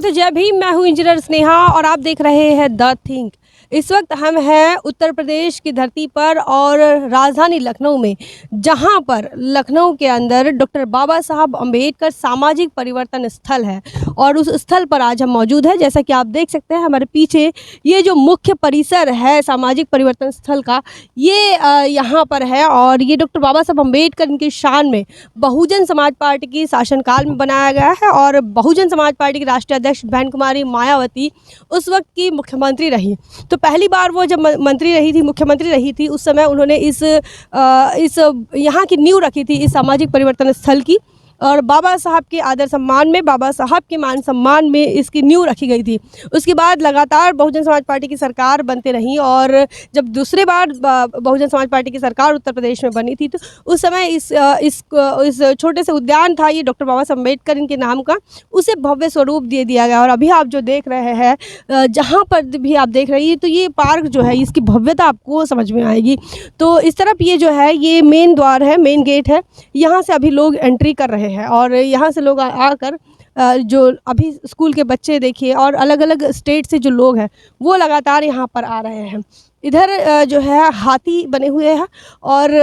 साथियों, जय भीम। मैं हूं इंजीनियर स्नेहा और आप देख रहे हैं द थिंक। इस वक्त हम हैं उत्तर प्रदेश की धरती पर और राजधानी लखनऊ में, जहां पर लखनऊ के अंदर डॉक्टर बाबा साहब अम्बेडकर सामाजिक परिवर्तन स्थल है और उस स्थल पर आज हम मौजूद हैं। जैसा कि आप देख सकते हैं हमारे पीछे ये जो मुख्य परिसर है सामाजिक परिवर्तन स्थल का, ये यहाँ पर है और ये डॉक्टर बाबा साहब अम्बेडकर इनकी शान में बहुजन समाज पार्टी की शासनकाल में बनाया गया है और बहुजन समाज पार्टी की राष्ट्रीय अध्यक्ष बहन कुमारी मायावती उस वक्त की मुख्यमंत्री रही। तो पहली बार वो जब मंत्री रही थी, मुख्यमंत्री रही थी, उस समय उन्होंने इस यहाँ की नींव रखी थी इस सामाजिक परिवर्तन स्थल की और बाबा साहब के आदर सम्मान में, बाबा साहब के मान सम्मान में इसकी नींव रखी गई थी। उसके बाद लगातार बहुजन समाज पार्टी की सरकार बनते रही और जब दूसरी बार बहुजन समाज पार्टी की सरकार उत्तर प्रदेश में बनी थी तो उस समय इस छोटे से उद्यान था ये डॉक्टर बाबा साहब अम्बेडकर इनके नाम का, उसे भव्य स्वरूप दे दिया गया। और अभी आप जो देख रहे हैं, जहाँ पर भी आप देख रही है, तो ये पार्क जो है इसकी भव्यता आपको समझ में आएगी। तो इस तरफ ये जो है ये मेन द्वार है, मेन गेट है, यहाँ से अभी लोग एंट्री कर रहे हैं और यहाँ से लोग आकर जो अभी स्कूल के बच्चे देखिए और अलग अलग स्टेट से जो लोग हैं वो लगातार यहाँ पर आ रहे हैं। इधर जो है हाथी बने हुए हैं और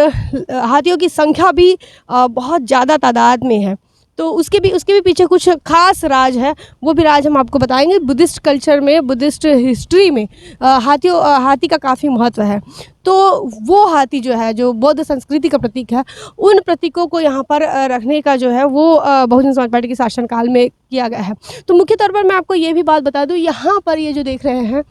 हाथियों की संख्या भी बहुत ज़्यादा तादाद में है। तो उसके भी पीछे कुछ खास राज है, वो भी राज हम आपको बताएंगे। बुद्धिस्ट कल्चर में, बुद्धिस्ट हिस्ट्री में हाथी का काफ़ी महत्व है। तो वो हाथी जो है, जो बौद्ध संस्कृति का प्रतीक है, उन प्रतीकों को यहाँ पर रखने का जो है वो बहुजन समाज पार्टी के शासनकाल में किया गया है। तो मुख्य तौर पर मैं आपको ये भी बात बता दूँ, यहाँ पर ये जो देख रहे हैं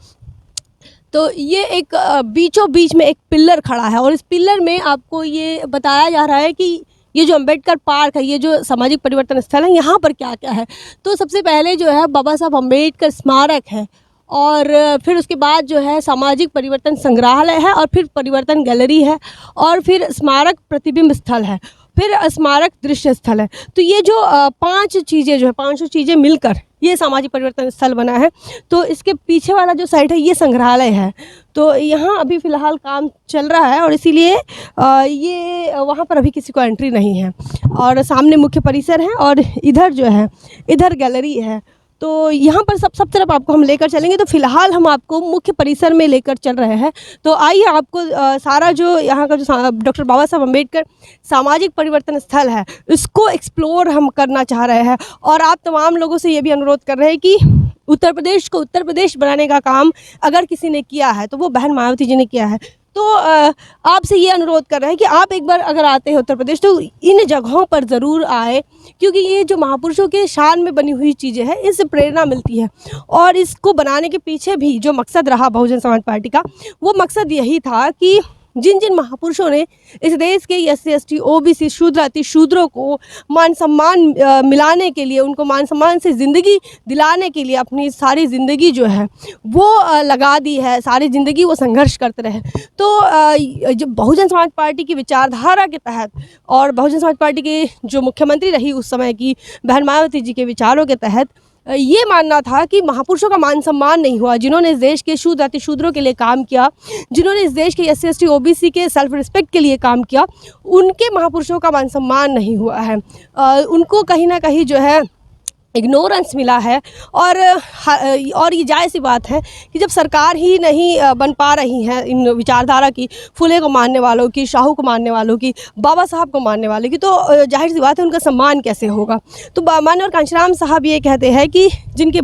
तो ये एक बीचों बीच में एक पिल्लर खड़ा है और इस पिल्लर में आपको ये बताया जा रहा है कि ये जो अम्बेडकर पार्क है, ये जो सामाजिक परिवर्तन स्थल है, यहाँ पर क्या क्या है। तो सबसे पहले जो है बाबा साहब अम्बेडकर स्मारक है और फिर उसके बाद जो है सामाजिक परिवर्तन संग्रहालय है और फिर परिवर्तन गैलरी है और फिर स्मारक प्रतिबिंब स्थल है, फिर स्मारक दृश्य स्थल है। तो ये जो पांच चीज़ें जो है, पांचों चीज़ें मिलकर ये सामाजिक परिवर्तन स्थल बना है। तो इसके पीछे वाला जो साइड है ये संग्रहालय है। तो यहाँ अभी फ़िलहाल काम चल रहा है और इसीलिए ये वहाँ पर अभी किसी को एंट्री नहीं है और सामने मुख्य परिसर है और इधर जो है इधर गैलरी है। तो यहाँ पर सब तरफ आपको हम लेकर चलेंगे। तो फिलहाल हम आपको मुख्य परिसर में लेकर चल रहे हैं। तो आइए आपको सारा जो यहाँ का जो डॉक्टर बाबा साहब अम्बेडकर सामाजिक परिवर्तन स्थल है इसको एक्सप्लोर हम करना चाह रहे हैं और आप तमाम लोगों से ये भी अनुरोध कर रहे हैं कि उत्तर प्रदेश को उत्तर प्रदेश बनाने का काम अगर किसी ने किया है तो वो बहन मायावती जी ने किया है। तो आपसे ये अनुरोध कर रहे हैं कि आप एक बार अगर आते हैं उत्तर प्रदेश तो इन जगहों पर ज़रूर आए, क्योंकि ये जो महापुरुषों के शान में बनी हुई चीज़ें हैं इससे प्रेरणा मिलती है। और इसको बनाने के पीछे भी जो मकसद रहा बहुजन समाज पार्टी का, वो मकसद यही था कि जिन जिन महापुरुषों ने इस देश के SC ST OBC शूद्र अति शूद्रों को मान सम्मान मिलाने के लिए, उनको मान सम्मान से ज़िंदगी दिलाने के लिए अपनी सारी ज़िंदगी जो है वो लगा दी है, सारी ज़िंदगी वो संघर्ष करते रहे। तो जो बहुजन समाज पार्टी की विचारधारा के तहत और बहुजन समाज पार्टी के जो मुख्यमंत्री रही उस समय की बहन मायावती जी के विचारों के तहत ये मानना था कि महापुरुषों का मान सम्मान नहीं हुआ, जिन्होंने इस देश के शूद्र अति शूद्रों के लिए काम किया, जिन्होंने इस देश के SC ST OBC के सेल्फ रिस्पेक्ट के लिए काम किया, उनके महापुरुषों का मान सम्मान नहीं हुआ है। उनको कहीं ना कहीं जो है इग्नोरेंस मिला है और ये जायज़ सी बात है कि जब सरकार ही नहीं बन पा रही है इन विचारधारा की, फुले को मानने वालों की, शाहू को मानने वालों की, बाबा साहब को मानने वालों की, तो जाहिर सी बात है उनका सम्मान कैसे होगा। तो माननीय कांशीराम साहब ये कहते हैं कि जिनके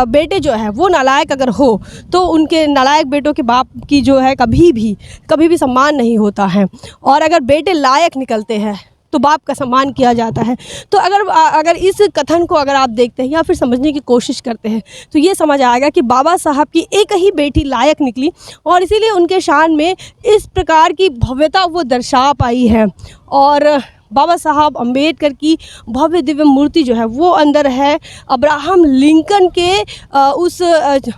बेटे जो है वो नालायक अगर हो तो उनके नालायक बेटों के बाप की जो है कभी भी सम्मान नहीं होता है और अगर बेटे लायक निकलते हैं तो बाप का सम्मान किया जाता है। तो अगर इस कथन को अगर आप देखते हैं या फिर समझने की कोशिश करते हैं तो ये समझ आएगा कि बाबा साहब की एक ही बेटी लायक निकली और इसीलिए उनके शान में इस प्रकार की भव्यता वो दर्शा पाई है। और बाबा साहब अम्बेडकर की भव्य दिव्य मूर्ति जो है वो अंदर है। अब्राहम लिंकन के उस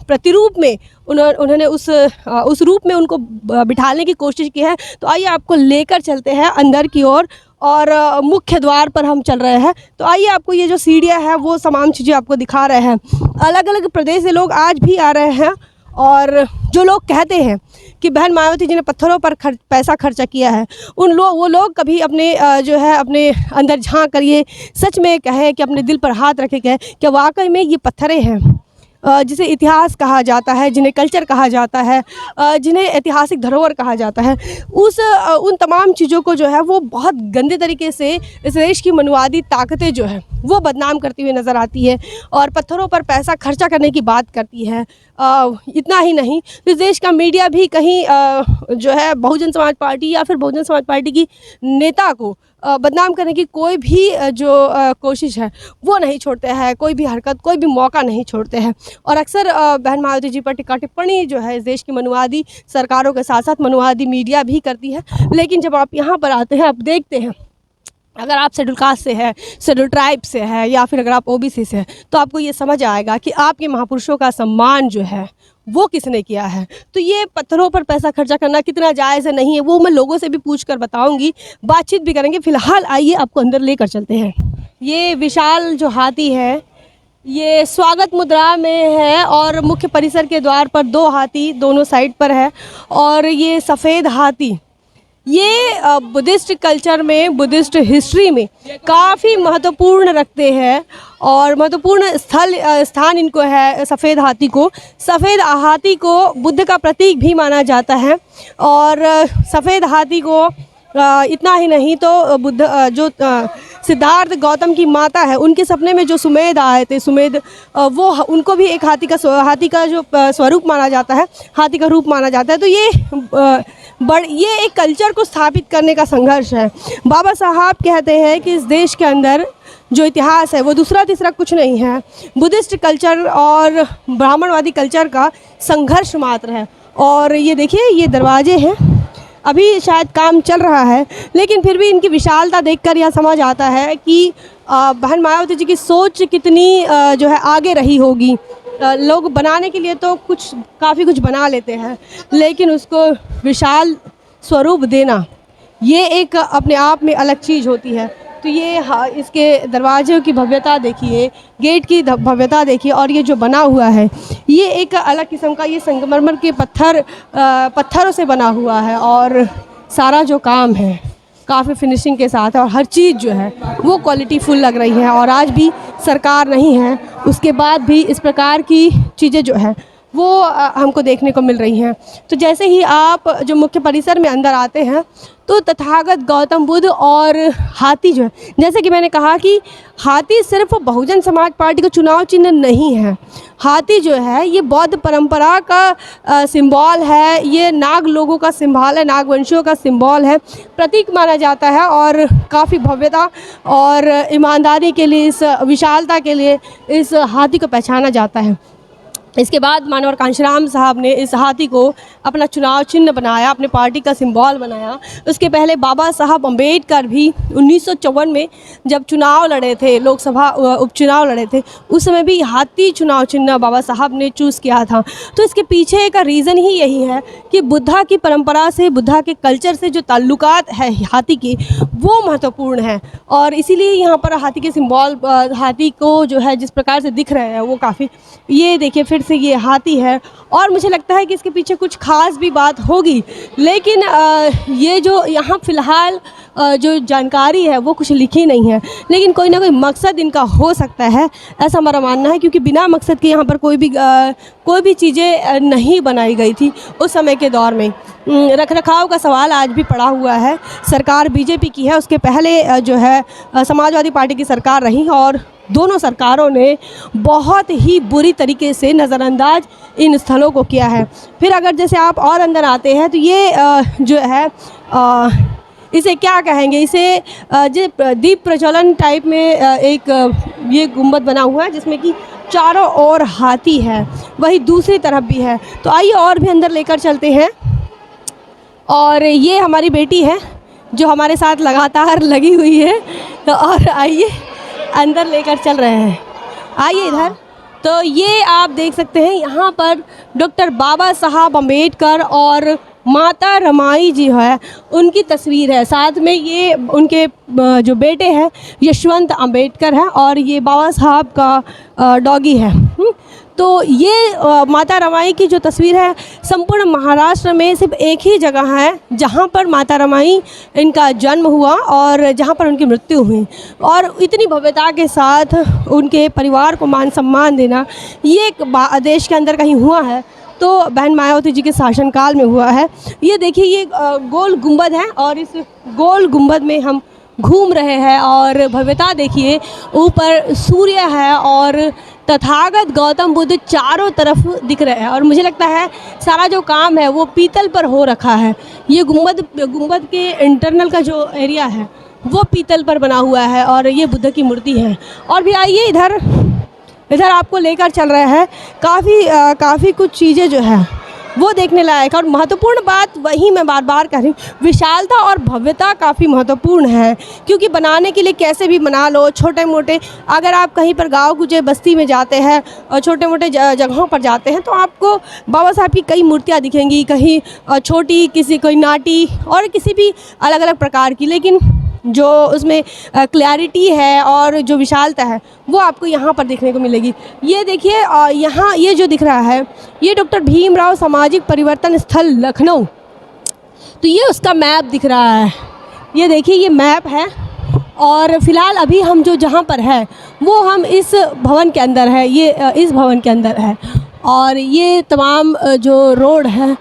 प्रतिरूप में उन्होंने उस रूप में उनको बिठाने की कोशिश की है। तो आइए आपको लेकर चलते हैं अंदर की ओर और मुख्य द्वार पर हम चल रहे हैं। तो आइए आपको ये जो सीढ़ियाँ हैं वो तमाम चीज़ें आपको दिखा रहे हैं। अलग अलग प्रदेश से लोग आज भी आ रहे हैं और जो लोग कहते हैं कि बहन मायावती जी ने पत्थरों पर पैसा खर्चा किया है, वो लोग कभी अपने जो है अपने अंदर झांक कर ये सच में कहें कि अपने दिल पर हाथ रखे कहें कि वाकई में ये पत्थरें हैं जिसे इतिहास कहा जाता है, जिन्हें कल्चर कहा जाता है, जिन्हें ऐतिहासिक धरोहर कहा जाता है, उन तमाम चीज़ों को जो है वो बहुत गंदे तरीके से इस देश की मनुवादी ताकतें जो है वो बदनाम करती हुई नज़र आती है और पत्थरों पर पैसा खर्चा करने की बात करती है। इतना ही नहीं, इस देश का मीडिया भी कहीं जो है बहुजन समाज पार्टी या फिर बहुजन समाज पार्टी की नेता को बदनाम करने की कोई भी जो कोशिश है वो नहीं छोड़ते हैं, कोई भी हरकत, कोई भी मौका नहीं छोड़ते हैं। और अक्सर बहन मायावती जी पर टीका टिप्पणी जो है इस देश की मनुवादी सरकारों के साथ साथ मनुवादी मीडिया भी करती है। लेकिन जब आप यहाँ पर आते हैं, आप देखते हैं, अगर आप शेड्यूल कास्ट से है, शेड्यूल ट्राइब से है या फिर अगर आप ओबीसी से है, तो आपको ये समझ आएगा कि आपके महापुरुषों का सम्मान जो है वो किसने किया है। तो ये पत्थरों पर पैसा खर्चा करना कितना जायज़ है नहीं है वो मैं लोगों से भी पूछ कर बताऊँगी, बातचीत भी करेंगे। फ़िलहाल आइए आपको अंदर लेकर चलते हैं। ये विशाल जो हाथी है ये स्वागत मुद्रा में है और मुख्य परिसर के द्वार पर 2 हाथी दोनों साइड पर है और ये सफ़ेद हाथी ये बुद्धिस्ट कल्चर में, बुद्धिस्ट हिस्ट्री में काफ़ी महत्वपूर्ण रखते हैं और महत्वपूर्ण स्थान इनको है। सफ़ेद हाथी को बुद्ध का प्रतीक भी माना जाता है और सफ़ेद हाथी को इतना ही नहीं तो बुद्ध जो सिद्धार्थ गौतम की माता है उनके सपने में जो सुमेध आए थे, वो उनको भी एक हाथी का जो स्वरूप माना जाता है, हाथी का रूप माना जाता है। तो ये एक कल्चर को स्थापित करने का संघर्ष है। बाबा साहब कहते हैं कि इस देश के अंदर जो इतिहास है वो दूसरा तीसरा कुछ नहीं है, बुद्धिस्ट कल्चर और ब्राह्मणवादी कल्चर का संघर्ष मात्र है। और ये देखिए, ये दरवाजे हैं, अभी शायद काम चल रहा है, लेकिन फिर भी इनकी विशालता देखकर यह समझ आता है कि बहन मायावती जी की सोच कितनी जो है आगे रही होगी। लोग बनाने के लिए तो काफ़ी कुछ बना लेते हैं, लेकिन उसको विशाल स्वरूप देना ये एक अपने आप में अलग चीज़ होती है। तो ये इसके दरवाज़ों की भव्यता देखिए, गेट की भव्यता देखिए और ये जो बना हुआ है ये एक अलग किस्म का, ये संगमरमर के पत्थरों से बना हुआ है और सारा जो काम है काफ़ी फिनिशिंग के साथ है और हर चीज़ जो है वो क्वालिटी फुल लग रही है। और आज भी सरकार नहीं है, उसके बाद भी इस प्रकार की चीज़ें जो है वो हमको देखने को मिल रही हैं। तो जैसे ही आप जो मुख्य परिसर में अंदर आते हैं तो तथागत गौतम बुद्ध और हाथी जो है, जैसे कि मैंने कहा कि हाथी सिर्फ बहुजन समाज पार्टी का चुनाव चिन्ह नहीं है। हाथी जो है ये बौद्ध परंपरा का सिंबल है, ये नाग लोगों का सिंबल है, नागवंशियों का सिंबल है, प्रतीक माना जाता है और काफ़ी भव्यता और ईमानदारी के लिए, इस विशालता के लिए इस हाथी को पहचाना जाता है। इसके बाद मानवर कांशीराम साहब ने इस हाथी को अपना चुनाव चिन्ह बनाया, अपने पार्टी का सिंबल बनाया। उसके पहले बाबा साहब अम्बेडकर भी 1954 में जब चुनाव लड़े थे, लोकसभा उपचुनाव लड़े थे, उस समय भी हाथी चुनाव चिन्ह बाबा साहब ने चूज़ किया था। तो इसके पीछे का रीज़न ही यही है कि बुद्धा की परंपरा से, बुद्धा के कल्चर से जो ताल्लुकात है हाथी की वो महत्वपूर्ण है और इसीलिए यहाँ पर हाथी के सिंबल, हाथी को जो है जिस प्रकार से दिख रहे हैं वो काफ़ी, ये देखिए फिर से ये हाथी है और मुझे लगता है कि इसके पीछे कुछ खास भी बात होगी। लेकिन ये जो यहाँ फ़िलहाल जो जानकारी है वो कुछ लिखी नहीं है, लेकिन कोई ना कोई मकसद इनका हो सकता है, ऐसा हमारा मानना है, क्योंकि बिना मकसद के यहाँ पर कोई भी चीज़ें नहीं बनाई गई थी उस समय के दौर में। रखरखाव का सवाल आज भी पड़ा हुआ है। सरकार बीजेपी की है, उसके पहले जो है समाजवादी पार्टी की सरकार रही और दोनों सरकारों ने बहुत ही बुरी तरीके से नज़रअंदाज इन स्थलों को किया है। फिर अगर जैसे आप और अंदर आते हैं तो ये जो है इसे क्या कहेंगे, इसे दीप प्रज्वलन टाइप में एक ये गुंबद बना हुआ है जिसमें कि चारों ओर हाथी है, वही दूसरी तरफ भी है। तो आइए और भी अंदर लेकर चलते हैं। और ये हमारी बेटी है जो हमारे साथ लगातार लगी हुई है, तो और आइए अंदर लेकर चल रहे हैं, आइए इधर। तो ये आप देख सकते हैं यहाँ पर डॉक्टर बाबा साहब अम्बेडकर और माता रमाई जी है, उनकी तस्वीर है। साथ में ये उनके जो बेटे हैं यशवंत अम्बेडकर हैं और ये बाबा साहब का डॉगी है। तो ये माता रमाई की जो तस्वीर है संपूर्ण महाराष्ट्र में सिर्फ एक ही जगह है जहाँ पर माता रमाई इनका जन्म हुआ और जहाँ पर उनकी मृत्यु हुई, और इतनी भव्यता के साथ उनके परिवार को मान सम्मान देना ये एक देश के अंदर कहीं हुआ है तो बहन मायावती जी के शासनकाल में हुआ है। ये देखिए, ये गोल गुंबद है और इस गोल गुंबद में हम घूम रहे हैं और भव्यता देखिए, ऊपर सूर्य है और तथागत गौतम बुद्ध चारों तरफ दिख रहे हैं, और मुझे लगता है सारा जो काम है वो पीतल पर हो रखा है। ये गुंबद के इंटरनल का जो एरिया है वो पीतल पर बना हुआ है और ये बुद्ध की मूर्ति है। और भी आइए इधर आपको लेकर चल रहे हैं, काफ़ी कुछ चीज़ें जो है वो देखने लायक है। और महत्वपूर्ण बात वही मैं बार बार कह रही हूँ, विशालता और भव्यता काफ़ी महत्वपूर्ण है, क्योंकि बनाने के लिए कैसे भी बना लो, छोटे मोटे अगर आप कहीं पर गांव गुजे बस्ती में जाते हैं और छोटे मोटे जगहों पर जाते हैं तो आपको बाबा साहब की कई मूर्तियाँ दिखेंगी, कहीं छोटी, कोई नाटी और किसी भी अलग अलग प्रकार की, लेकिन जो उसमें क्लैरिटी है और जो विशालता है वो आपको यहाँ पर देखने को मिलेगी। ये देखिए, यहाँ ये जो दिख रहा है ये डॉक्टर भीमराव सामाजिक परिवर्तन स्थल लखनऊ, तो ये उसका मैप दिख रहा है। ये देखिए, ये मैप है और फ़िलहाल अभी हम जो जहाँ पर है वो हम इस भवन के अंदर है, ये इस भवन के अंदर है और ये तमाम जो रोड है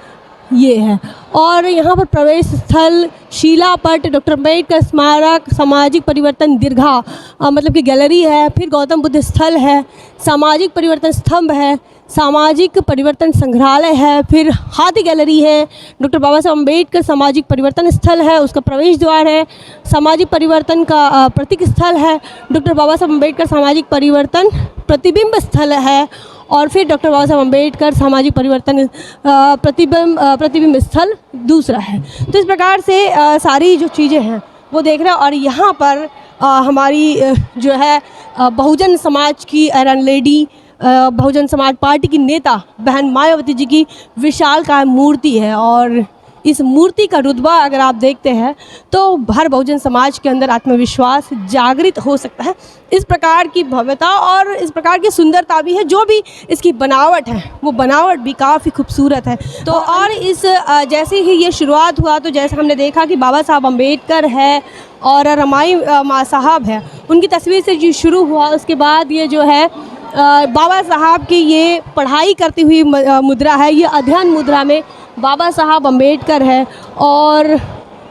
ये है, और यहाँ पर प्रवेश स्थल शिलापट, डॉक्टर अम्बेडकर स्मारक, सामाजिक परिवर्तन दीर्घा मतलब कि गैलरी है, फिर गौतम बुद्ध स्थल है, सामाजिक परिवर्तन स्तंभ है, सामाजिक परिवर्तन संग्रहालय है, फिर हाथी गैलरी है, डॉक्टर बाबा साहब अम्बेडकर सामाजिक परिवर्तन स्थल है, उसका प्रवेश द्वार है, सामाजिक परिवर्तन का प्रतीक स्थल है, डॉक्टर बाबा साहब अम्बेडकर सामाजिक परिवर्तन प्रतिबिंब स्थल है, और फिर डॉक्टर बाबा साहब अम्बेडकर सामाजिक परिवर्तन प्रतिबिंब स्थल दूसरा है। तो इस प्रकार से सारी जो चीज़ें हैं वो देख रहे हैं। और यहाँ पर हमारी जो है बहुजन समाज की iron lady, Bahujan Samaj party की नेता बहन मायावती जी की विशालकाय मूर्ति है, और इस मूर्ति का रुतबा अगर आप देखते हैं तो हर बहुजन समाज के अंदर आत्मविश्वास जागृत हो सकता है। इस प्रकार की भव्यता और इस प्रकार की सुंदरता भी है, जो भी इसकी बनावट है वो बनावट भी काफ़ी खूबसूरत है। तो और इस जैसे ही ये शुरुआत हुआ तो जैसे हमने देखा कि बाबा साहब अम्बेडकर है और रमाई माँ साहब है, उनकी तस्वीर से जो शुरू हुआ, उसके बाद ये जो है बाबा साहब की ये पढ़ाई करती हुई मुद्रा है, ये अध्ययन मुद्रा में बाबा साहब अम्बेडकर है, और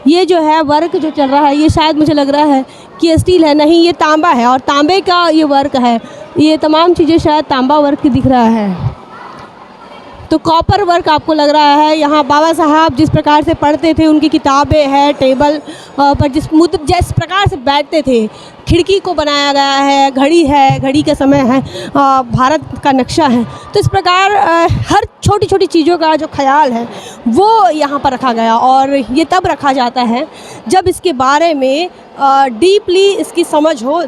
ये जो है वर्क जो चल रहा है ये शायद मुझे लग रहा है कि स्टील है, नहीं ये तांबा है और तांबे का ये वर्क है, ये तमाम चीज़ें शायद तांबा वर्क दिख रहा है। तो कॉपर वर्क आपको लग रहा है। यहाँ बाबा साहब जिस प्रकार से पढ़ते थे, उनकी किताबें हैं, टेबल पर जिस प्रकार से बैठते थे, खिड़की को बनाया गया है, घड़ी है, घड़ी का समय है, भारत का नक्शा है। तो इस प्रकार हर छोटी छोटी चीज़ों का जो ख्याल है वो यहाँ पर रखा गया, और ये तब रखा जाता है जब इसके बारे में डीपली इसकी समझ हो,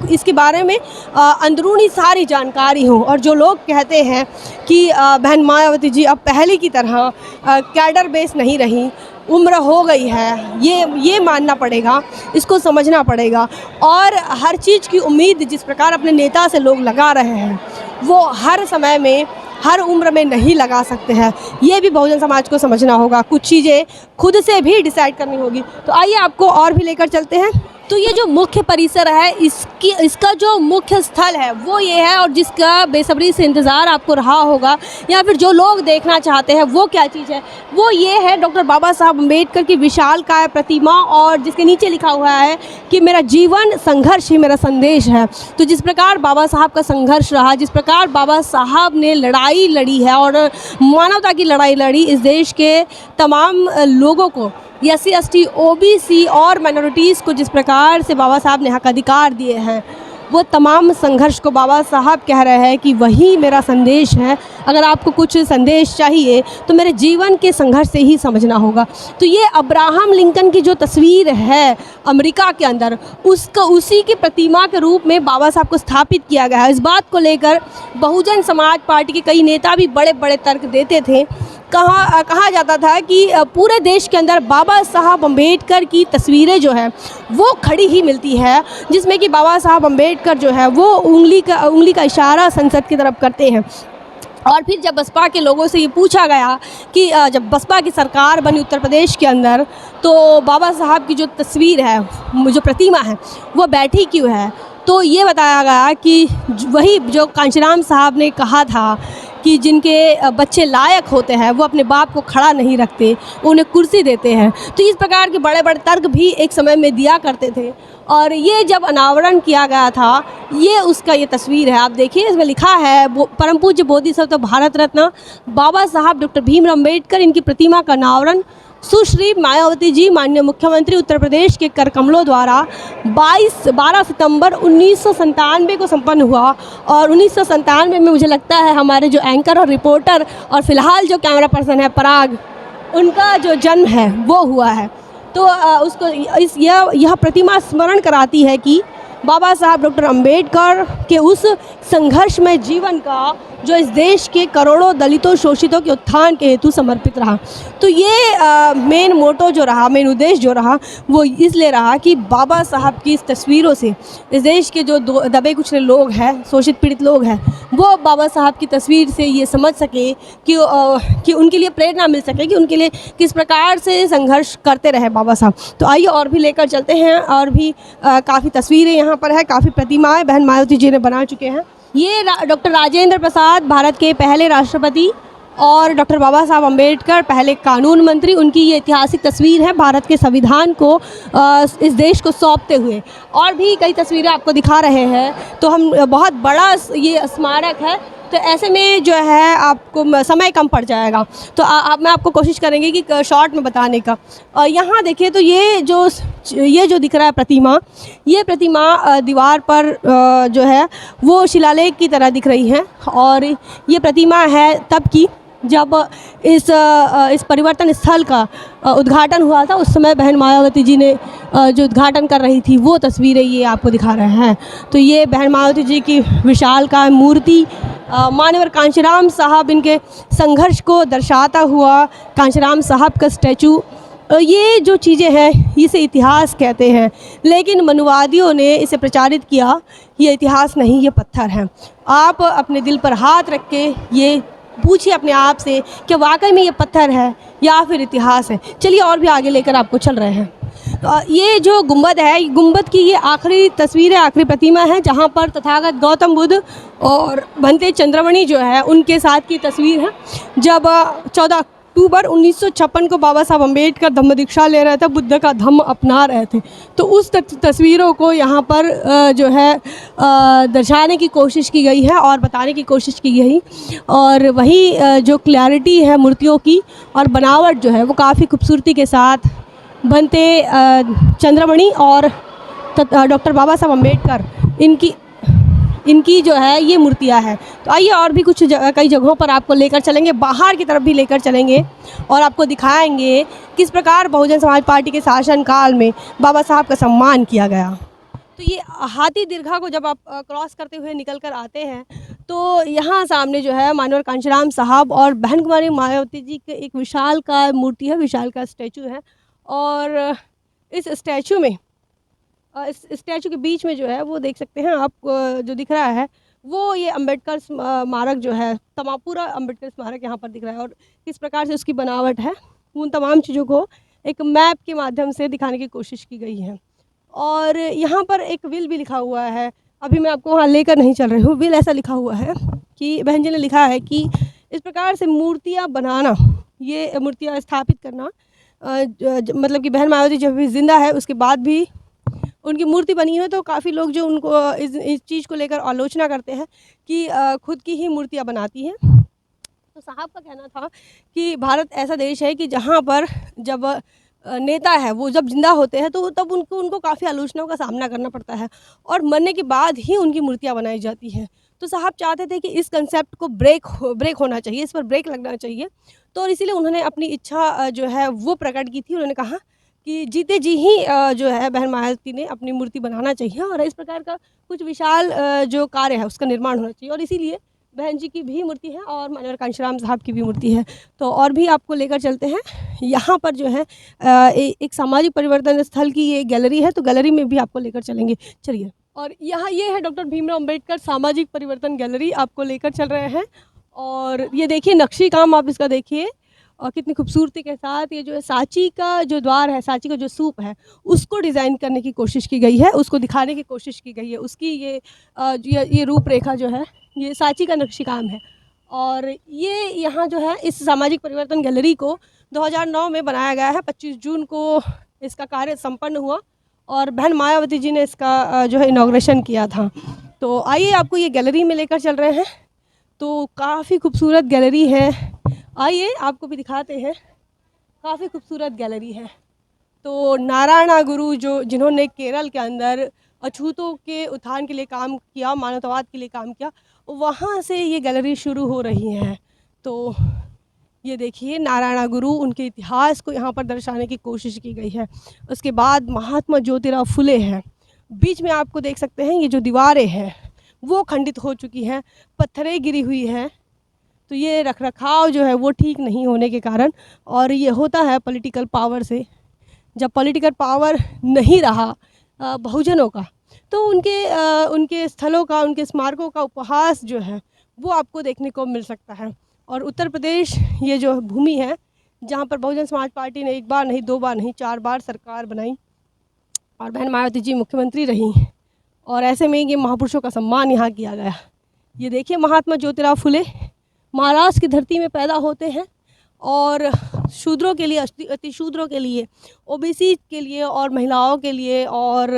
इसके बारे में अंदरूनी सारी जानकारी हो। और जो लोग कहते हैं कि बहन मायावती जी अब पहले की तरह कैडर बेस नहीं रही, उम्र हो गई है, ये मानना पड़ेगा, इसको समझना पड़ेगा। और हर चीज़ की उम्मीद जिस प्रकार अपने नेता से लोग लगा रहे हैं वो हर समय में, हर उम्र में नहीं लगा सकते हैं। ये भी बहुजन समाज को समझना होगा, कुछ चीज़ें खुद से भी डिसाइड करनी होगी। तो आइए आपको और भी लेकर चलते हैं। तो ये जो मुख्य परिसर है इसका जो मुख्य स्थल है वो ये है, और जिसका बेसब्री से इंतज़ार आपको रहा होगा या फिर जो लोग देखना चाहते हैं वो क्या चीज़ है, वो ये है डॉक्टर बाबा साहब अम्बेडकर की विशालकाय प्रतिमा, और जिसके नीचे लिखा हुआ है कि मेरा जीवन संघर्ष ही मेरा संदेश है। तो जिस प्रकार बाबा साहब का संघर्ष रहा, जिस प्रकार बाबा साहब ने लड़ाई लड़ी है और मानवता की लड़ाई लड़ी, इस देश के तमाम लोगों को, SC ST OBC और माइनॉरिटीज़ को जिस प्रकार से बाबा साहब ने हक अधिकार दिए हैं, वो तमाम संघर्ष को बाबा साहब कह रहे हैं कि वही मेरा संदेश है। अगर आपको कुछ संदेश चाहिए तो मेरे जीवन के संघर्ष से ही समझना होगा। तो ये अब्राहम लिंकन की जो तस्वीर है अमेरिका के अंदर, उसी की प्रतिमा के रूप में बाबा साहब को स्थापित किया गया है। इस बात को लेकर बहुजन समाज पार्टी के कई नेता भी बड़े बड़े तर्क देते थे कहा जाता था कि पूरे देश के अंदर बाबा साहब अम्बेडकर की तस्वीरें जो है वो खड़ी ही मिलती है, जिसमें कि बाबा साहब अम्बेडकर जो है वो उंगली का इशारा संसद की तरफ करते हैं। और फिर जब बसपा के लोगों से ये पूछा गया कि जब बसपा की सरकार बनी उत्तर प्रदेश के अंदर, तो बाबा साहब की जो तस्वीर है, जो प्रतिमा है, वो बैठी क्यों है, तो ये बताया गया कि वही जो कांशीराम साहब ने कहा था कि जिनके बच्चे लायक होते हैं वो अपने बाप को खड़ा नहीं रखते, उन्हें कुर्सी देते हैं। तो इस प्रकार के बड़े बड़े तर्क भी एक समय में दिया करते थे। और ये जब अनावरण किया गया था, ये उसका ये तस्वीर है, आप देखिए इसमें लिखा है परम पूज्य बोधिसत्व भारत रत्न बाबा साहब डॉक्टर भीमराव अम्बेडकर, इनकी प्रतिमा का अनावरण सुश्री मायावती जी माननीय मुख्यमंत्री उत्तर प्रदेश के कर कमलों द्वारा 12 सितंबर 1997 को संपन्न हुआ। और 1997 में मुझे लगता है हमारे जो एंकर और रिपोर्टर और फिलहाल जो कैमरा पर्सन है पराग, उनका जो जन्म है वो हुआ है। तो उसको यह प्रतिमा स्मरण कराती है कि बाबा साहब डॉक्टर अम्बेडकर के उस संघर्षमय जीवन का जो इस देश के करोड़ों दलितों शोषितों के उत्थान के हेतु समर्पित रहा। तो ये मेन मोटो जो रहा, मेन उद्देश्य जो रहा, वो इसलिए रहा कि बाबा साहब की इस तस्वीरों से इस देश के जो दबे कुचले लोग हैं, शोषित पीड़ित लोग हैं, वो बाबा साहब की तस्वीर से ये समझ सके कि उनके लिए प्रेरणा मिल सके कि उनके लिए किस प्रकार से संघर्ष करते रहे बाबा साहब। तो आइए और भी लेकर चलते हैं, और भी काफ़ी तस्वीरें यहाँ पर है, काफ़ी प्रतिमाएं बहन मायावती जी ने बना चुके हैं। ये डॉक्टर राजेंद्र प्रसाद भारत के पहले राष्ट्रपति और डॉक्टर बाबा साहब अम्बेडकर पहले कानून मंत्री, उनकी ये ऐतिहासिक तस्वीर है भारत के संविधान को इस देश को सौंपते हुए। और भी कई तस्वीरें आपको दिखा रहे हैं। तो हम बहुत बड़ा ये स्मारक है, तो ऐसे में जो है आपको समय कम पड़ जाएगा, तो मैं आपको कोशिश करेंगे कि शॉर्ट में बताने का। यहाँ देखिए तो ये जो दिख रहा है प्रतिमा, ये प्रतिमा दीवार पर जो है वो शिलालेख की तरह दिख रही है। और ये प्रतिमा है तब की जब इस परिवर्तन स्थल का उद्घाटन हुआ था, उस समय बहन मायावती जी ने जो उद्घाटन कर रही थी वो तस्वीरें ये आपको दिखा रहे हैं। तो ये बहन मायावती जी की विशालकाय मूर्ति, माननीय कांशीराम साहब इनके संघर्ष को दर्शाता हुआ कांशीराम साहब का स्टैचू, ये जो चीज़ें हैं इसे इतिहास कहते हैं। लेकिन मनुवादियों ने इसे प्रचारित किया, ये इतिहास नहीं, ये पत्थर है। आप अपने दिल पर हाथ रख के ये पूछिए अपने आप से कि वाकई में ये पत्थर है या फिर इतिहास है। चलिए और भी आगे लेकर आपको चल रहे हैं। ये जो गुंबद है, गुंबद की ये आखिरी तस्वीर है, आखिरी प्रतिमा है, जहाँ पर तथागत गौतम बुद्ध और भंते चंद्रमणि जो है उनके साथ की तस्वीर है। जब 14 अक्टूबर 1956 को बाबा साहब अम्बेडकर धम्म दीक्षा ले रहे थे, बुद्ध का धम्म अपना रहे थे, तो उस तस्वीरों को यहाँ पर जो है दर्शाने की कोशिश की गई है और बताने की कोशिश की गई। और वही जो क्लैरिटी है मूर्तियों की और बनावट जो है वो काफ़ी खूबसूरती के साथ भंते चंद्रमणि और डॉक्टर बाबा साहब अम्बेडकर इनकी जो है ये मूर्तियाँ हैं। तो आइए और भी कई जगहों पर आपको लेकर चलेंगे, बाहर की तरफ भी लेकर चलेंगे और आपको दिखाएंगे किस प्रकार बहुजन समाज पार्टी के शासनकाल में बाबा साहब का सम्मान किया गया। तो ये हाथी दीर्घा को जब आप क्रॉस करते हुए निकल कर आते हैं, तो यहाँ सामने जो है माननीय कांशीराम साहब और बहन कुमारी मायावती जी के एक विशाल का मूर्ति है, विशाल का स्टैचू है। और इस स्टैचू में इस स्टैचू के बीच में जो है वो देख सकते हैं आप, जो दिख रहा है वो ये अम्बेडकर स्मारक जो है, पूरा अम्बेडकर स्मारक यहाँ पर दिख रहा है। और किस प्रकार से उसकी बनावट है, उन तमाम चीज़ों को एक मैप के माध्यम से दिखाने की कोशिश की गई है। और यहाँ पर एक विल भी लिखा हुआ है, अभी मैं आपको वहाँ लेकर नहीं चल रही हूँ। विल ऐसा लिखा हुआ है कि बहन जी ने लिखा है कि इस प्रकार से मूर्तियाँ बनाना, ये मूर्तियाँ स्थापित करना, मतलब कि बहन मायावती जब भी जिंदा है उसके बाद भी उनकी मूर्ति बनी है, तो काफ़ी लोग जो उनको इस चीज़ को लेकर आलोचना करते हैं कि खुद की ही मूर्तियाँ बनाती हैं। तो साहब का कहना था कि भारत ऐसा देश है कि जहाँ पर जब नेता है वो जब जिंदा होते हैं तो तब उनको काफ़ी आलोचनाओं का सामना करना पड़ता है और मरने के बाद ही उनकी मूर्तियाँ बनाई जाती हैं। तो साहब चाहते थे कि इस कंसेप्ट को ब्रेक होना चाहिए, इस पर ब्रेक लगना चाहिए। तो इसीलिए उन्होंने अपनी इच्छा जो है वो प्रकट की थी। उन्होंने कहा कि जीते जी ही जो है बहन मायावती ने अपनी मूर्ति बनाना चाहिए और इस प्रकार का कुछ विशाल जो कार्य है उसका निर्माण होना चाहिए। और इसीलिए बहन जी की भी मूर्ति है और माननीय कांशीराम साहब की भी मूर्ति है। तो और भी आपको लेकर चलते हैं। यहाँ पर जो है एक सामाजिक परिवर्तन स्थल की ये गैलरी है, तो गैलरी में भी आपको लेकर चलेंगे। चलिए। और यहाँ ये है डॉक्टर भीमराव अम्बेडकर सामाजिक परिवर्तन गैलरी, आपको लेकर चल रहे हैं। और ये देखिए नक्शी काम आप इसका देखिए, और कितनी खूबसूरती के साथ ये जो है सांची का जो द्वार है, सांची का जो स्तूप है, उसको डिज़ाइन करने की कोशिश की गई है, उसको दिखाने की कोशिश की गई है। उसकी ये रूपरेखा जो है, ये सांची का नक्शी काम है। और ये यहाँ जो है इस सामाजिक परिवर्तन गैलरी को 2009 में बनाया गया है। 25 जून को इसका कार्य संपन्न हुआ और बहन मायावती जी ने इसका जो है इनॉग्रेशन किया था। तो आइए आपको ये गैलरी में लेकर चल रहे हैं। तो काफ़ी खूबसूरत गैलरी है, आइए आपको भी दिखाते हैं। काफ़ी खूबसूरत गैलरी है। तो नारायणा गुरु जिन्होंने केरल के अंदर अछूतों के उत्थान के लिए काम किया, मानवतावाद के लिए काम किया, वहाँ से ये गैलरी शुरू हो रही है। तो ये देखिए नारायणा गुरु, उनके इतिहास को यहाँ पर दर्शाने की कोशिश की गई है। उसके बाद महात्मा ज्योतिराव फुले हैं। बीच में आपको देख सकते हैं ये जो दीवारें हैं वो खंडित हो चुकी हैं, पत्थरें गिरी हुई हैं। तो ये रखरखाव जो है वो ठीक नहीं होने के कारण, और ये होता है पॉलिटिकल पावर से। जब पॉलिटिकल पावर नहीं रहा बहुजनों का, तो उनके स्थलों का, उनके स्मारकों का उपहास जो है वो आपको देखने को मिल सकता है। और उत्तर प्रदेश ये जो भूमि है जहाँ पर बहुजन समाज पार्टी ने एक बार नहीं, दो बार नहीं, 4 बार सरकार बनाई और बहन मायावती जी मुख्यमंत्री रही, और ऐसे में ये महापुरुषों का सम्मान यहाँ किया गया। ये देखिए महात्मा ज्योतिराव फुले महाराष्ट्र की धरती में पैदा होते हैं और शूद्रों के लिए, अतिशूद्रों के लिए, ओबीसी के लिए और महिलाओं के लिए और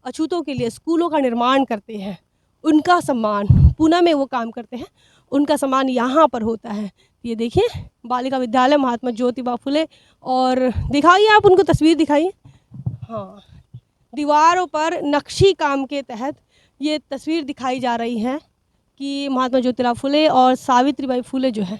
अछूतों के लिए स्कूलों का निर्माण करते हैं। उनका सम्मान, पूना में वो काम करते हैं, उनका सम्मान यहाँ पर होता है। ये देखिए बालिका विद्यालय महात्मा ज्योतिबा फुले, और दिखाइए आप उनको तस्वीर दिखाइए। हाँ, दीवारों पर नक्शी काम के तहत ये तस्वीर दिखाई जा रही है कि महात्मा ज्योतिराव फुले और सावित्रीबाई फुले जो है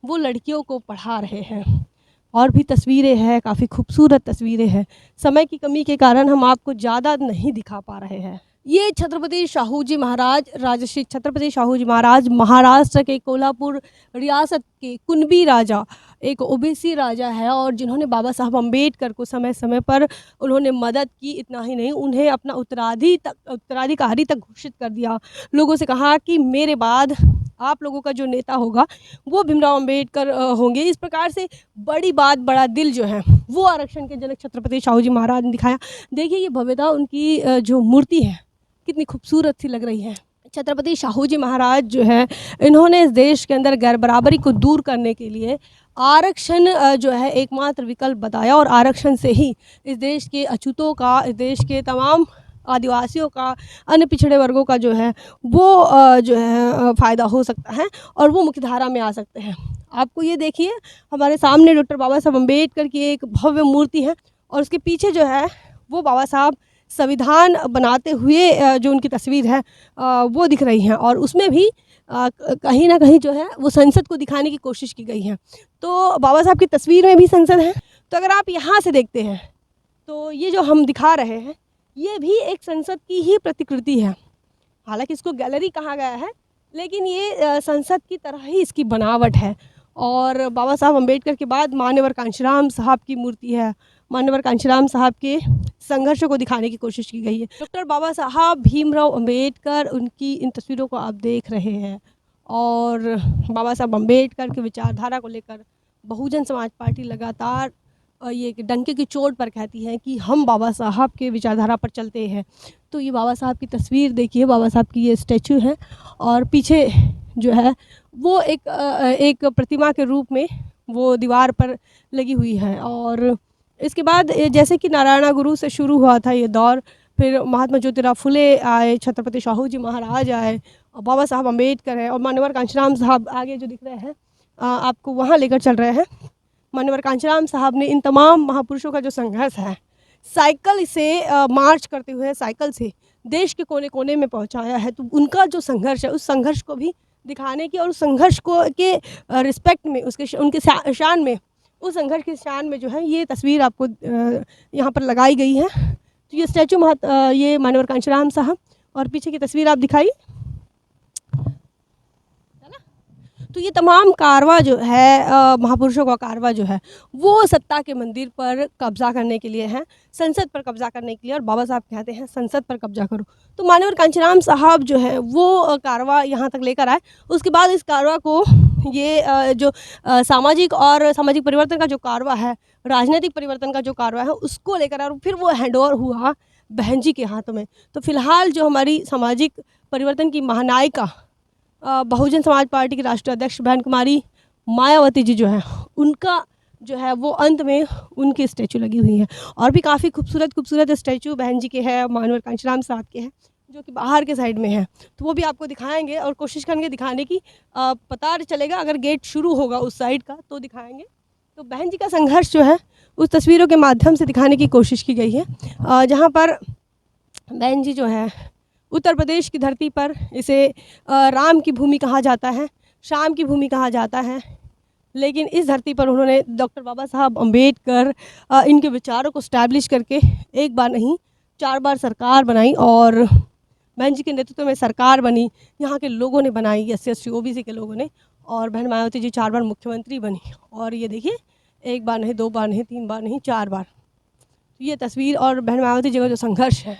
वो लड़कियों को पढ़ा रहे हैं। और भी तस्वीरें हैं, काफ़ी खूबसूरत तस्वीरें हैं। समय की कमी के कारण हम आपको ज़्यादा नहीं दिखा पा रहे हैं। ये छत्रपति शाहू जी महाराज, राजश्री छत्रपति शाहू जी महाराज महाराष्ट्र के कोल्हापुर रियासत के कुनबी राजा, एक ओबीसी राजा है, और जिन्होंने बाबा साहब अम्बेडकर को समय समय पर उन्होंने मदद की। इतना ही नहीं, उन्हें अपना उत्तराधिकारी तक घोषित कर दिया। लोगों से कहा कि मेरे बाद आप लोगों का जो नेता होगा वो भीमराव अम्बेडकर होंगे। इस प्रकार से बड़ी बात, बड़ा दिल जो है वो आरक्षण के जनक छत्रपति शाहू जी महाराज ने दिखाया। देखिए ये भव्यता, उनकी जो मूर्ति है कितनी खूबसूरत सी लग रही है। छत्रपति शाहू जी महाराज जो है, इन्होंने इस देश के अंदर गैर बराबरी को दूर करने के लिए आरक्षण जो है एकमात्र विकल्प बताया, और आरक्षण से ही इस देश के अछूतों का, इस देश के तमाम आदिवासियों का, अन्य पिछड़े वर्गों का जो है वो जो है फ़ायदा हो सकता है और वो मुख्यधारा में आ सकते हैं। आपको ये देखिए हमारे सामने डॉक्टर बाबा साहब अम्बेडकर की एक भव्य मूर्ति है, और उसके पीछे जो है वो बाबा साहब संविधान बनाते हुए जो उनकी तस्वीर है वो दिख रही है, और उसमें भी कहीं ना कहीं जो है वो संसद को दिखाने की कोशिश की गई है। तो बाबा साहब की तस्वीर में भी संसद है। तो अगर आप यहाँ से देखते हैं तो ये जो हम दिखा रहे हैं ये भी एक संसद की ही प्रतिकृति है। हालांकि इसको गैलरी कहा गया है, लेकिन ये संसद की तरह ही इसकी बनावट है। और बाबा साहब अम्बेडकर के बाद मान्यवर कांशीराम साहब की मूर्ति है। मान्यवर कांशीराम साहब के संघर्ष को दिखाने की कोशिश की गई है। डॉक्टर बाबा साहब भीमराव अम्बेडकर, उनकी इन तस्वीरों को आप देख रहे हैं, और बाबा साहब अम्बेडकर की विचारधारा को लेकर बहुजन समाज पार्टी लगातार ये डंके की चोट पर कहती है कि हम बाबा साहब के विचारधारा पर चलते हैं। तो ये बाबा साहब की तस्वीर देखिए, बाबा साहब की ये स्टैचू है, और पीछे जो है वो एक प्रतिमा के रूप में वो दीवार पर लगी हुई है। और इसके बाद जैसे कि नारायणा गुरु से शुरू हुआ था ये दौर, फिर महात्मा ज्योतिराव फुले आए, छत्रपति शाहू जी महाराज आए, और बाबा साहब अम्बेडकर है, और मान्यवर कांशीराम साहब आगे जो दिख रहे हैं आपको वहाँ लेकर चल रहे हैं। मान्यवर कांशीराम साहब ने इन तमाम महापुरुषों का जो संघर्ष है साइकिल से मार्च करते हुए साइकिल से देश के कोने कोने में पहुंचाया है। तो उनका जो संघर्ष है उस संघर्ष को भी दिखाने की, और उस संघर्ष को के रिस्पेक्ट में, उनके शान में, उस संघर्ष की शान में जो है ये तस्वीर आपको यहाँ पर लगाई गई है। तो ये स्टैचू ये मान्यवर कांशीराम साहब, और पीछे की तस्वीर आप दिखाई है ना। तो ये तमाम कारवां जो है महापुरुषों का कारवां जो है वो सत्ता के मंदिर पर कब्जा करने के लिए है, संसद पर कब्जा करने के लिए, और बाबा साहब कहते हैं संसद पर कब्जा करो। तो माननीय कांचीराम साहब जो है वो कारवां यहाँ तक लेकर आए। उसके बाद इस कारवां को ये जो सामाजिक और सामाजिक परिवर्तन का जो कारवां है, राजनीतिक परिवर्तन का जो कारवां है, उसको लेकर और फिर वो हैंडओवर हुआ बहन जी के हाथों में। तो फिलहाल जो हमारी सामाजिक परिवर्तन की महानायिका बहुजन समाज पार्टी की राष्ट्रीय अध्यक्ष बहन कुमारी मायावती जी जो है, उनका जो है वो अंत में उनकी स्टैचू लगी हुई है। और भी काफ़ी खूबसूरत स्टैचू बहन जी के हैं, माननीय कांचीराम साहब के हैं, जो कि बाहर के साइड में है। तो वो भी आपको दिखाएंगे और कोशिश करेंगे दिखाने की। पता चलेगा अगर गेट शुरू होगा उस साइड का तो दिखाएंगे। तो बहन जी का संघर्ष जो है उस तस्वीरों के माध्यम से दिखाने की कोशिश की गई है, जहाँ पर बहन जी जो है उत्तर प्रदेश की धरती पर इसे राम की भूमि कहा जाता है, शाम की भूमि कहा जाता है, लेकिन इस धरती पर उन्होंने डॉक्टर बाबा साहब अम्बेडकर इनके विचारों को स्टैब्लिश करके एक बार नहीं 4 बार सरकार बनाई, और बहन जी के नेतृत्व में सरकार बनी, यहाँ के लोगों ने बनाई, SC OBC के लोगों ने, और बहन मायावती जी 4 बार मुख्यमंत्री बनी। और ये देखिए 1 बार नहीं, 2 बार नहीं, 3 बार नहीं, 4 बार। तो ये तस्वीर और बहन मायावती जी का जो संघर्ष है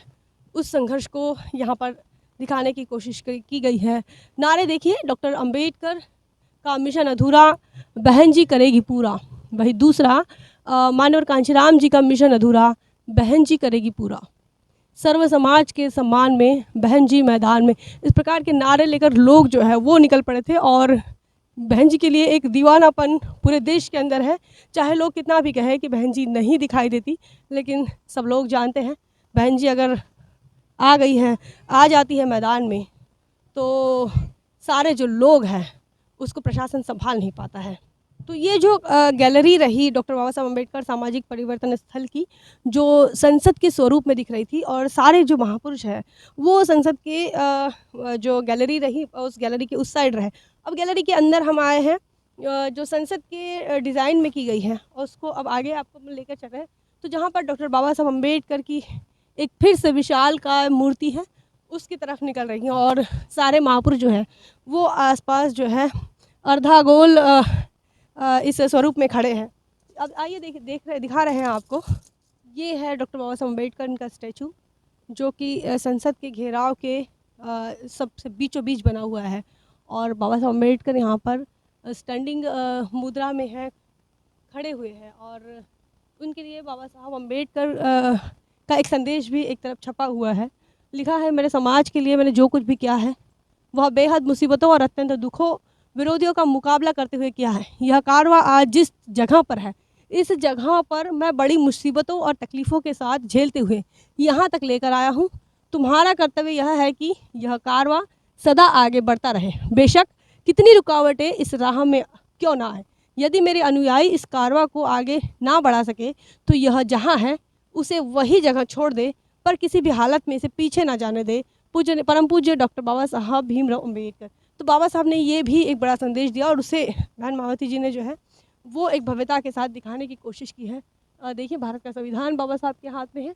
उस संघर्ष को यहाँ पर दिखाने की कोशिश की गई है। नारे देखिए, डॉक्टर अंबेडकर का मिशन अधूरा, बहन जी करेगी पूरा। वही दूसरा, माननीय कांचीराम जी का मिशन अधूरा, बहन जी करेगी पूरा। सर्व समाज के सम्मान में, बहन जी मैदान में। इस प्रकार के नारे लेकर लोग जो है वो निकल पड़े थे, और बहन जी के लिए एक दीवानापन पूरे देश के अंदर है। चाहे लोग कितना भी कहें कि बहन जी नहीं दिखाई देती, लेकिन सब लोग जानते हैं बहन जी अगर आ गई है, आ जाती है मैदान में, तो सारे जो लोग हैं उसको प्रशासन संभाल नहीं पाता है। तो ये जो गैलरी रही डॉक्टर बाबा साहब अम्बेडकर सामाजिक परिवर्तन स्थल की, जो संसद के स्वरूप में दिख रही थी, और सारे जो महापुरुष हैं वो संसद के जो गैलरी रही उस गैलरी के उस साइड रहे। अब गैलरी के अंदर हम आए हैं, जो संसद के डिज़ाइन में की गई है, और उसको अब आगे आपको लेकर चल रहे हैं। तो जहाँ पर डॉक्टर बाबा साहब अम्बेडकर की एक फिर से विशाल का मूर्ति है, उसकी तरफ निकल रही हैं, और सारे महापुरुष जो है वो आसपास जो है अर्धा गोल इस स्वरूप में खड़े हैं। अब आइए दिखा रहे हैं आपको। ये है डॉक्टर बाबा साहब अम्बेडकर का स्टैचू, जो कि संसद के घेराव के सबसे बीचों बीच बना हुआ है, और बाबा साहब अम्बेडकर यहाँ पर स्टैंडिंग मुद्रा में है, खड़े हुए हैं, और उनके लिए बाबा साहब अम्बेडकर का एक संदेश भी एक तरफ छपा हुआ है। लिखा है, मेरे समाज के लिए मैंने जो कुछ भी किया है वह बेहद मुसीबतों और अत्यंत दुखों विरोधियों का मुकाबला करते हुए किया है। यह कारवां आज जिस जगह पर है, इस जगह पर मैं बड़ी मुसीबतों और तकलीफ़ों के साथ झेलते हुए यहाँ तक लेकर आया हूँ। तुम्हारा कर्तव्य यह है कि यह कारवां सदा आगे बढ़ता रहे, बेशक कितनी रुकावटें इस राह में क्यों ना आए। यदि मेरे अनुयायी इस कारवां को आगे ना बढ़ा सके तो यह जहाँ है उसे वही जगह छोड़ दे, पर किसी भी हालत में इसे पीछे ना जाने दे। परम पूज्य डॉक्टर बाबा साहब भीमराव अम्बेडकर। तो बाबा साहब ने ये भी एक बड़ा संदेश दिया, और उसे बहन मायावती जी ने जो है वो एक भव्यता के साथ दिखाने की कोशिश की है। देखिए, भारत का संविधान बाबा साहब के हाथ में है,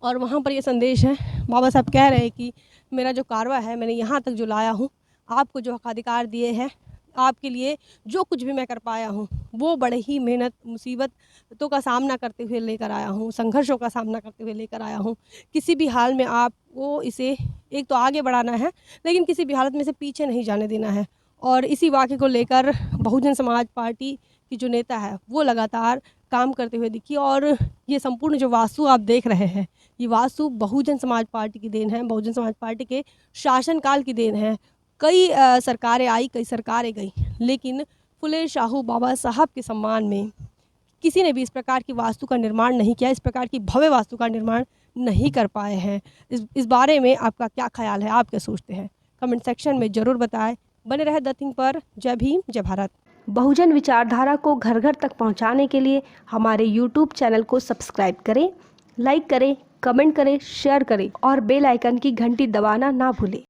और वहाँ पर ये संदेश है। बाबा साहब कह रहे हैं कि मेरा जो कारवां है, मैंने यहाँ तक जो लाया हूँ, आपको जो हक अधिकार दिए हैं, आपके लिए जो कुछ भी मैं कर पाया हूँ वो बड़े ही मेहनत मुसीबतों का सामना करते हुए लेकर आया हूँ, संघर्षों का सामना करते हुए लेकर आया हूँ। किसी भी हाल में आपको इसे एक तो आगे बढ़ाना है, लेकिन किसी भी हालत में इसे पीछे नहीं जाने देना है। और इसी वाक़े को लेकर बहुजन समाज पार्टी की जो नेता है वो लगातार काम करते हुए दिखी, और ये संपूर्ण जो वास्तु आप देख रहे हैं, ये वास्तु बहुजन समाज पार्टी की देन है, बहुजन समाज पार्टी के शासनकाल की देन है। कई सरकारें आई, कई सरकारें गई, लेकिन फुले शाहू बाबा साहब के सम्मान में किसी ने भी इस प्रकार की वास्तु का निर्माण नहीं किया, इस प्रकार की भव्य वास्तु का निर्माण नहीं कर पाए हैं। इस बारे में आपका क्या ख्याल है, आप क्या सोचते हैं, कमेंट सेक्शन में ज़रूर बताएं। बने रहे द थिंक पर। जय भीम, जय भारत। बहुजन विचारधारा को घर घर तक पहुंचाने के लिए हमारे YouTube चैनल को सब्सक्राइब करें, लाइक करें, कमेंट करें, शेयर करें और बेल आइकन की घंटी दबाना ना भूलें।